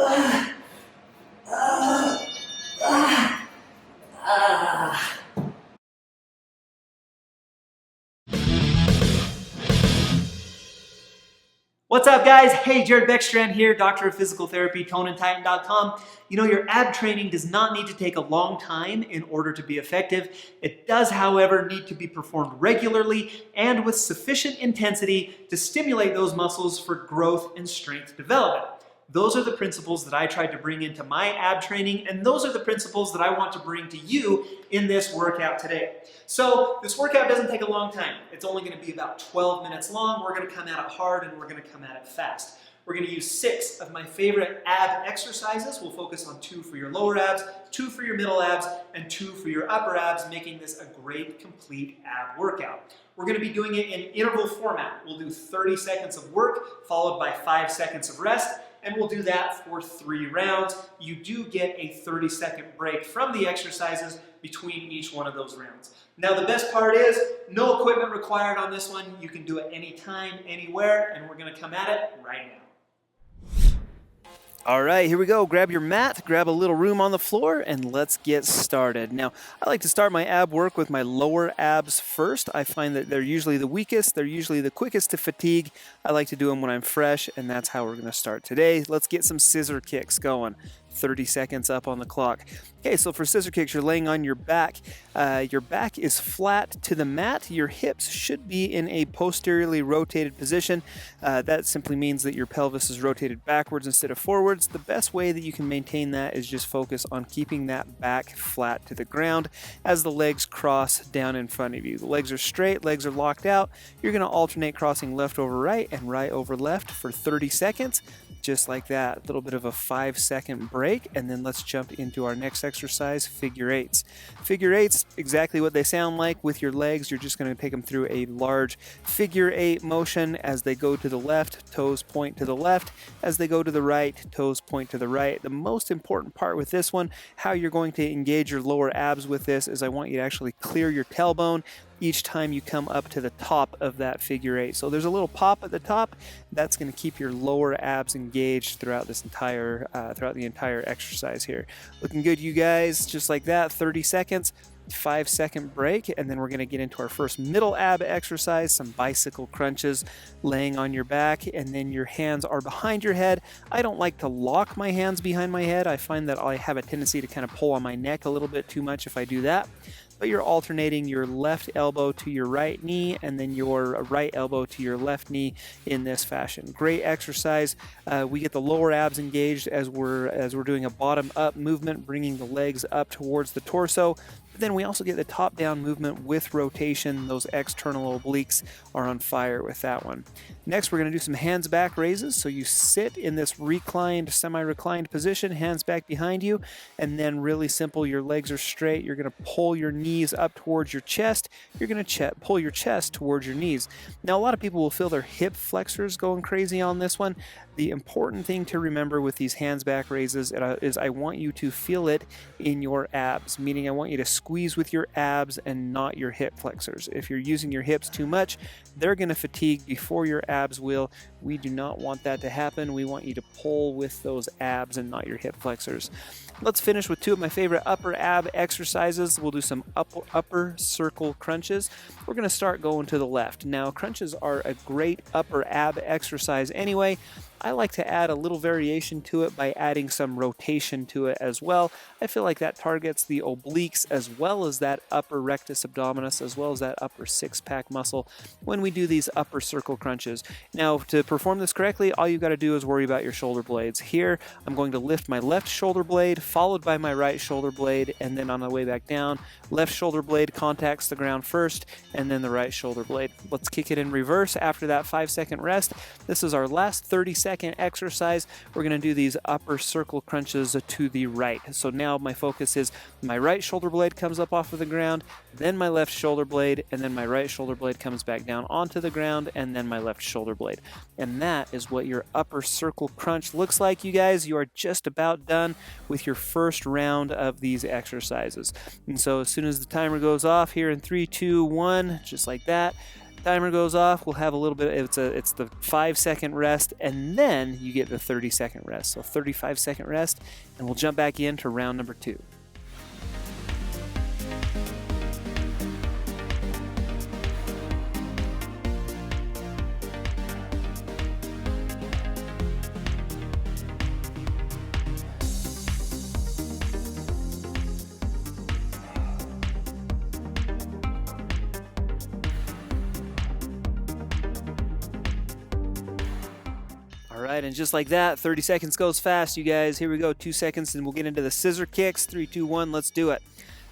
What's up, guys? Hey, Jared Beckstrand here, Doctor of Physical Therapy, ToneAndTighten.com. You know, your ab training does not need to take a long time in order to be effective. It does, however, need to be performed regularly and with sufficient intensity to stimulate those muscles for growth and strength development. Those are the principles that I tried to bring into my ab training, and those are the principles that I want to bring to you in this workout today. So this workout doesn't take a long time. It's only going to be about 12 minutes long. We're going to come at it hard and we're going to come at it fast. We're going to use 6 of my favorite ab exercises. We'll focus on 2 for your lower abs, 2 for your middle abs, and 2 for your upper abs, making this a great, complete ab workout. We're going to be doing it in interval format. We'll do 30 seconds of work, followed by 5 seconds of rest, and we'll do that for 3 rounds. You do get a 30-second break from the exercises between each one of those rounds. Now, the best part is no equipment required on this one. You can do it anytime, anywhere, and we're going to come at it right now. All right, here we go. Grab your mat, grab a little room on the floor, and let's get started. Now, I like to start my ab work with my lower abs first. I find that they're usually the weakest. They're usually the quickest to fatigue. I like to do them when I'm fresh, and that's how we're going to start today. Let's get some scissor kicks going. 30 seconds up on the clock. Okay, so for scissor kicks, you're laying on your back. Your back is flat to the mat. Your hips should be in a posteriorly rotated position. That simply means that your pelvis is rotated backwards instead of forwards. The best way that you can maintain that is just focus on keeping that back flat to the ground as the legs cross down in front of you. The legs are straight, legs are locked out. You're going to alternate crossing left over right and right over left for 30 seconds. Just like that, a little bit of a 5-second break, and then let's jump into our next exercise, figure eights. Figure eights, exactly what they sound like. With your legs, you're just going to take them through a large figure 8 motion. As they go to the left, toes point to the left. As they go to the right, toes point to the right. The most important part with this one, how you're going to engage your lower abs with this, is I want you to actually clear your tailbone each time you come up to the top of that figure 8. So there's a little pop at the top. That's going to keep your lower abs engaged throughout this entire the entire exercise here. Looking good, you guys. Just like that, 30 seconds. 5-second break, and then we're going to get into our first middle ab exercise, some bicycle crunches, laying on your back, and then your hands are behind your head. I don't like to lock my hands behind my head. I find that I have a tendency to kind of pull on my neck a little bit too much if I do that. But you're alternating your left elbow to your right knee and then your right elbow to your left knee in this fashion. Great exercise. We get the lower abs engaged as we're doing a bottom up movement, bringing the legs up towards the torso. But then we also get the top down movement with rotation. Those external obliques are on fire with that one. Next, we're going to do some hands back raises. So you sit in this reclined, semi-reclined position, hands back behind you, and then really simple, your legs are straight. You're going to pull your knees up towards your chest. You're going to pull your chest towards your knees. Now, a lot of people will feel their hip flexors going crazy on this one. The important thing to remember with these hands back raises is I want you to feel it in your abs, meaning I want you to squeeze with your abs and not your hip flexors. If you're using your hips too much, they're going to fatigue before your abs will. We do not want that to happen. We want you to pull with those abs and not your hip flexors. Let's finish with 2 of my favorite upper ab exercises. We'll do some upper circle crunches. We're going to start going to the left. Now, crunches are a great upper ab exercise anyway. I like to add a little variation to it by adding some rotation to it as well. I feel like that targets the obliques as well as that upper rectus abdominis as well as that upper 6-pack muscle when we do these upper circle crunches. Now, to perform this correctly, all you've got to do is worry about your shoulder blades. Here, I'm going to lift my left shoulder blade, followed by my right shoulder blade, and then on the way back down, left shoulder blade contacts the ground first, and then the right shoulder blade. Let's kick it in reverse after that 5-second rest. This is our last 30-second exercise. We're going to do these upper circle crunches to the right. So now my focus is my right shoulder blade comes up off of the ground, then my left shoulder blade, and then my right shoulder blade comes back down onto the ground, and then my left shoulder blade. And that is what your upper circle crunch looks like, you guys. You are just about done with your first round of these exercises. And so as soon as the timer goes off here in 3, 2, 1, just like that, Timer goes off. We'll have a little bit. It's the 5-second rest, and then you get the 30-second rest. So 35-second rest, and we'll jump back into round number 2. All right, and just like that, 30 seconds goes fast, you guys. Here we go, 2 seconds, and we'll get into the scissor kicks. 3, 2, 1, let's do it.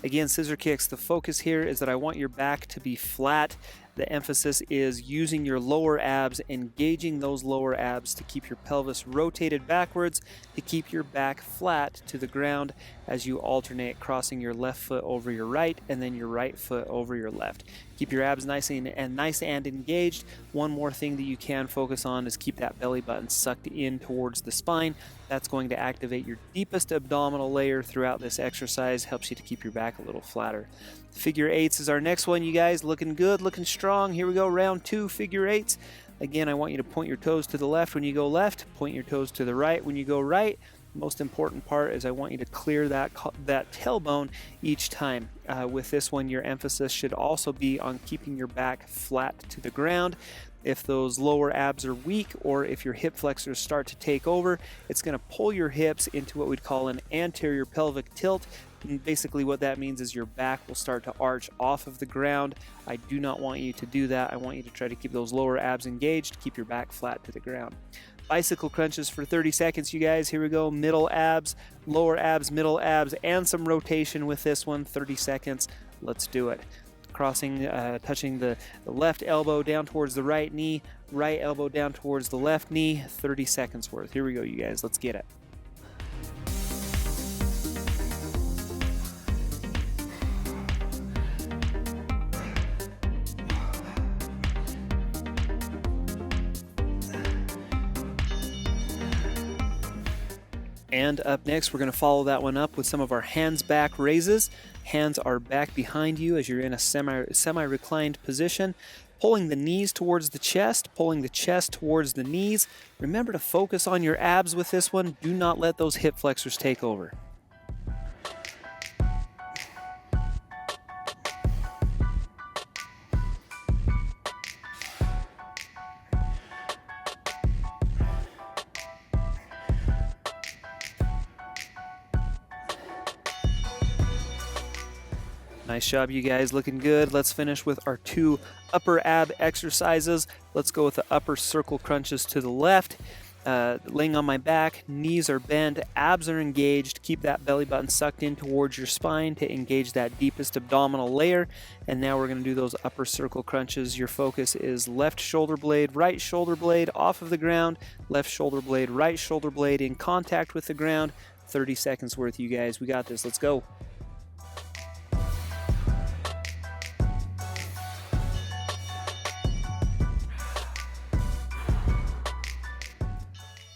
Again, scissor kicks, the focus here is that I want your back to be flat. The emphasis is using your lower abs, engaging those lower abs to keep your pelvis rotated backwards, to keep your back flat to the ground as you alternate crossing your left foot over your right and then your right foot over your left. Keep your abs nice and engaged. One more thing that you can focus on is keep that belly button sucked in towards the spine. That's going to activate your deepest abdominal layer throughout this exercise, helps you to keep your back a little flatter. Figure eights is our next one, you guys. Looking good, looking strong. Here we go, round 2, figure eights. Again, I want you to point your toes to the left when you go left, point your toes to the right when you go right. Most important part is I want you to clear that tailbone each time. With this one, your emphasis should also be on keeping your back flat to the ground. If those lower abs are weak or if your hip flexors start to take over, it's going to pull your hips into what we'd call an anterior pelvic tilt. And basically what that means is your back will start to arch off of the ground. I do not want you to do that. I want you to try to keep those lower abs engaged, keep your back flat to the ground. Bicycle crunches for 30 seconds, you guys. Here we go. Middle abs, lower abs, middle abs, and some rotation with this one. 30 seconds. Let's do it. Crossing, touching the left elbow down towards the right knee, right elbow down towards the left knee. 30 seconds worth. Here we go, you guys. Let's get it. And up next, we're going to follow that one up with some of our hands back raises. Hands are back behind you as you're in a semi-reclined position, pulling the knees towards the chest, pulling the chest towards the knees. Remember to focus on your abs with this one. Do not let those hip flexors take over. Nice job, you guys. Looking good. Let's finish with our 2 upper ab exercises. Let's go with the upper circle crunches to the left. Laying on my back, knees are bent, abs are engaged. Keep that belly button sucked in towards your spine to engage that deepest abdominal layer. And now we're going to do those upper circle crunches. Your focus is left shoulder blade, right shoulder blade off of the ground, left shoulder blade, right shoulder blade in contact with the ground. 30 seconds worth, you guys. We got this. Let's go.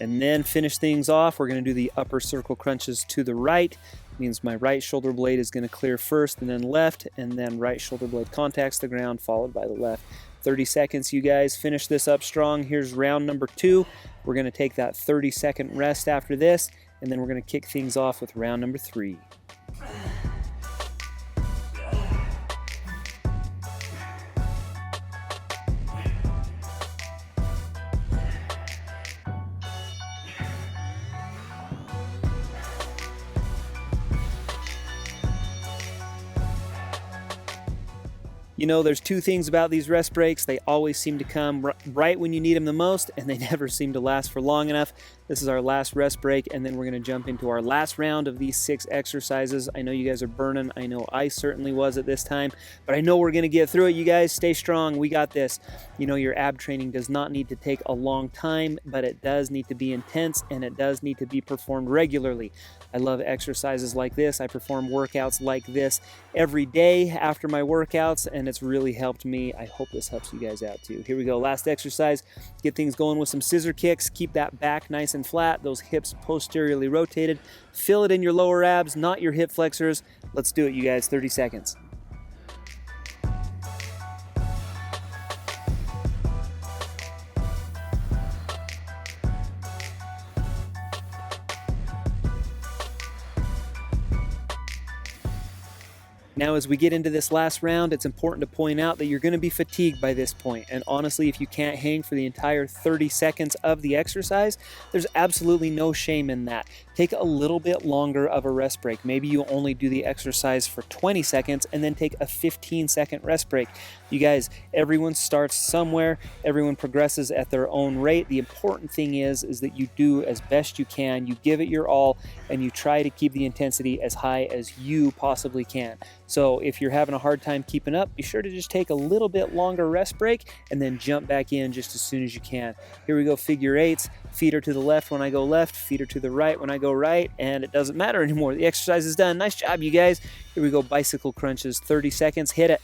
And then finish things off, we're going to do the upper circle crunches to the right. Means my right shoulder blade is going to clear first and then left, and then right shoulder blade contacts the ground, followed by the left. 30 seconds, you guys. Finish this up strong. Here's round number 2. We're going to take that 30-second rest after this, and then we're going to kick things off with round number 3. You know, there's 2 things about these rest breaks. They always seem to come right when you need them the most, and they never seem to last for long enough. This is our last rest break, and then we're going to jump into our last round of these 6 exercises. I know you guys are burning. I know I certainly was at this time, but I know we're going to get through it. You guys stay strong. We got this. You know, your ab training does not need to take a long time, but it does need to be intense, and it does need to be performed regularly. I love exercises like this. I perform workouts like this every day after my workouts, and it's really helped me. I hope this helps you guys out too. Here we go. Last exercise. Get things going with some scissor kicks. Keep that back nice and flat, those hips posteriorly rotated. Feel it in your lower abs, not your hip flexors. Let's do it, you guys. 30 seconds. Now, as we get into this last round, it's important to point out that you're going to be fatigued by this point. And honestly, if you can't hang for the entire 30 seconds of the exercise, there's absolutely no shame in that. Take a little bit longer of a rest break. Maybe you only do the exercise for 20 seconds and then take a 15-second rest break. You guys, everyone starts somewhere. Everyone progresses at their own rate. The important thing is that you do as best you can. You give it your all, and you try to keep the intensity as high as you possibly can. So if you're having a hard time keeping up, be sure to just take a little bit longer rest break and then jump back in just as soon as you can. Here we go, figure eights. Feet are to the left when I go left, feet are to the right when I go right, and it doesn't matter anymore. The exercise is done. Nice job, you guys. Here we go, bicycle crunches, 30 seconds, hit it.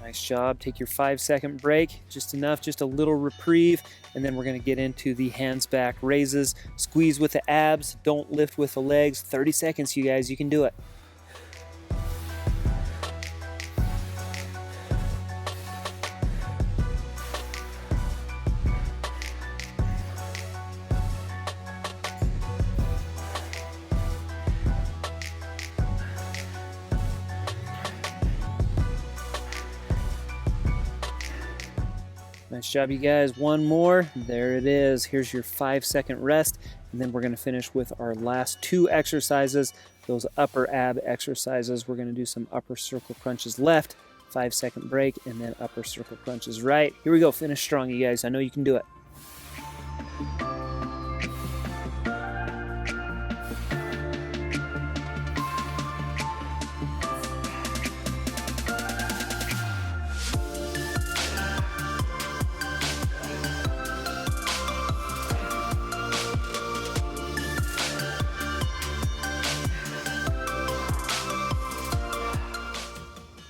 Nice job. Take your 5-second break, just enough, just a little reprieve, and then we're going to get into the hands back raises. Squeeze with the abs, don't lift with the legs. 30 seconds, you guys, you can do it. Nice job, you guys. One more. There it is. Here's your 5-second rest. And then we're going to finish with our last 2 exercises, those upper ab exercises. We're going to do some upper circle crunches left, 5-second break, and then upper circle crunches right. Here we go. Finish strong, you guys. I know you can do it.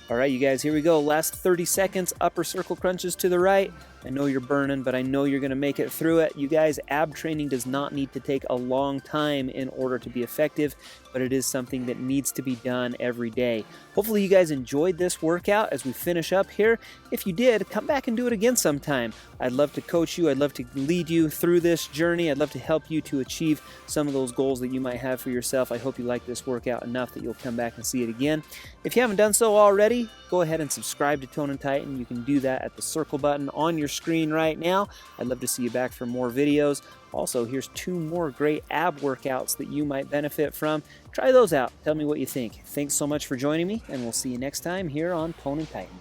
All right, you guys, here we go. Last 30 seconds, upper circle crunches to the right. I know you're burning, but I know you're going to make it through it. You guys, ab training does not need to take a long time in order to be effective, but it is something that needs to be done every day. Hopefully you guys enjoyed this workout as we finish up here. If you did, come back and do it again sometime. I'd love to coach you. I'd love to lead you through this journey. I'd love to help you to achieve some of those goals that you might have for yourself. I hope you like this workout enough that you'll come back and see it again. If you haven't done so already, go ahead and subscribe to Tone and Tighten. You can do that at the circle button on your screen right now. I'd love to see you back for more videos. Also, here's 2 more great ab workouts that you might benefit from. Try those out. Tell me what you think. Thanks so much for joining me, and we'll see you next time here on Tone and Tighten.